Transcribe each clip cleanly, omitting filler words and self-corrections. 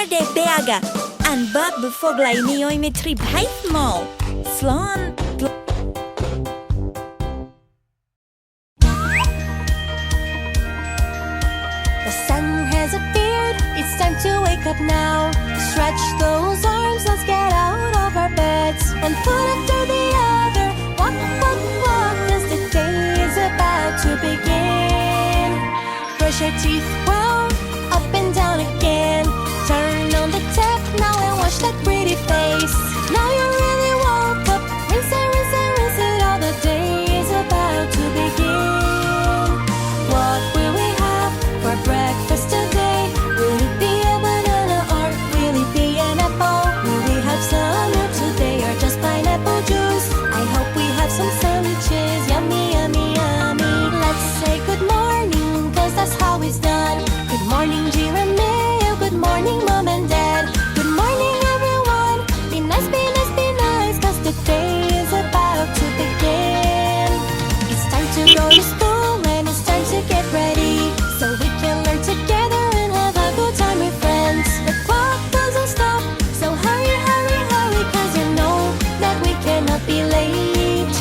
de Beaga, an bag be Foghlaim nóiméad trí bhaith má. Slán The sun has appeared, it's time to wake up now. Stretch those arms, let's get out of our beds. One foot after the other, walk, walk, walk, as the day is about to begin. Brush your teeth well, up and down again. Turn on the tap now and wash that pretty face. Now you really woke up, rinse and rinse and rinse it all. The day is about to begin. What will we have for breakfast today? Will it be a banana or will it be an apple? Will we have some milk today or just pineapple juice? I hope we have some sandwiches, yummy, yummy, yummy. Let's say good morning, cause that's how it's done. Good morning, Giramille, good morning, Mom and Dad. Good morning, everyone, be nice, be nice, be nice, cause the day is about to begin. It's time to go to school and it's time to get ready, so we can learn together and have a good time with friends. The clock doesn't stop, so hurry, hurry, hurry, cause you know that we cannot be late.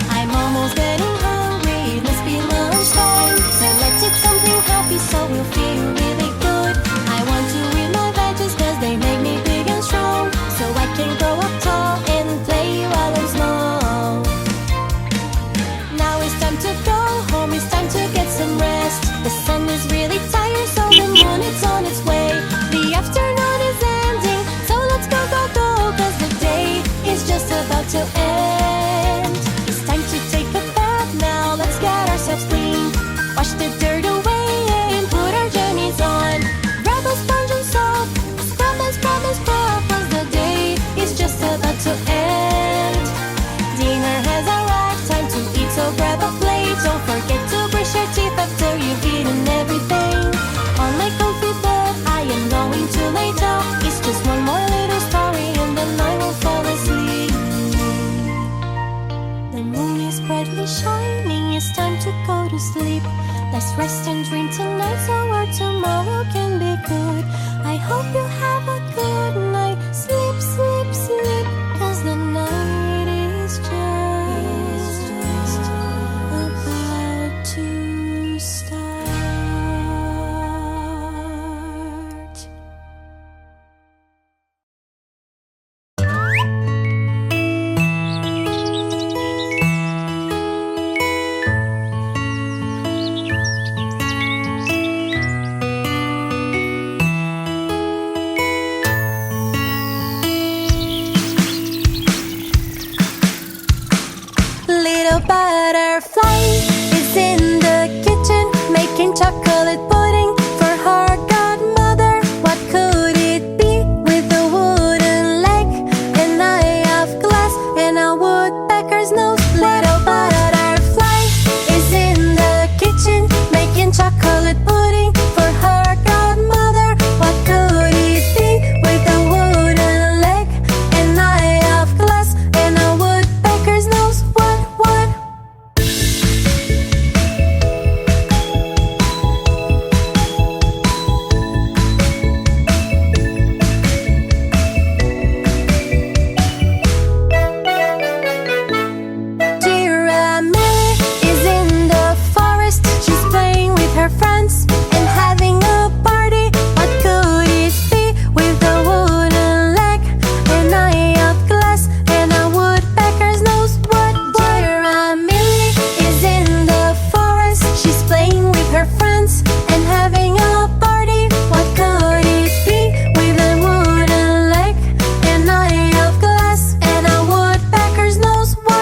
I'm almost getting hungry, it must be lunchtime, so let's eat something healthy so we'll feel really good. I want to eat my veggies cause they make me big and strong, so I can grow up tall and play while I'm small. Now it's time to go home, it's time to get some rest. The sun is really tired, so the moon is on its way. The afternoon is ending, so let's go, go, go, cause the day is just about to end. It's time to take a bath now, let's get ourselves clean. Wash the dirt away and put our jammies on. Grab a sponge and soap, scrub and scrub and scrub, cause the day is just about to end. Dinner has arrived, time to eat, so grab a plate. Don't forget to brush your teeth after you've eaten everything. On my comfy bed, I am going to lay down. It's just one more little story and then I will fall asleep. The moon is brightly shining, it's time to go to sleep. Let's rest and dream tonight so our tomorrow can be good. I hope you have a good night. Sleep, sleep, sleep, cause the night is just about to start. Little butterfly is in the kitchen making chocolate pudding for her godmother. What could it be with a wooden leg, an eye of glass, and a woodpecker's nose? Little butterfly is in the kitchen making chocolate pudding for her godmother. What could it be with a wooden leg, an eye of glass, and a woodpecker's nose? What? Giramille is in the forest, she's playing with her friends and having a party. What could it be with a wooden leg, an eye of glass, and a woodpecker's nose? What? Giramille is in the forest, she's playing with her friends and having a party. What could it be with a wooden leg, an eye of glass, and a woodpecker's nose? What?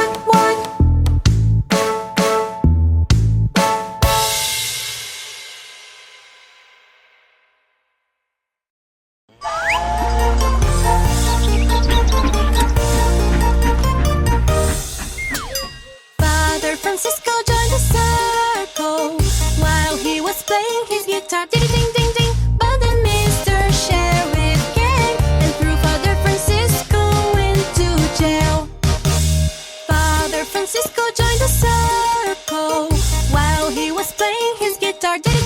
Father Francisco joined the circle while he was playing his guitar. Ding, ding, ding, ding. But then Mr. Sheriff came and threw Father Francisco into jail. Father Francisco joined the circle while he was playing his guitar. Ding,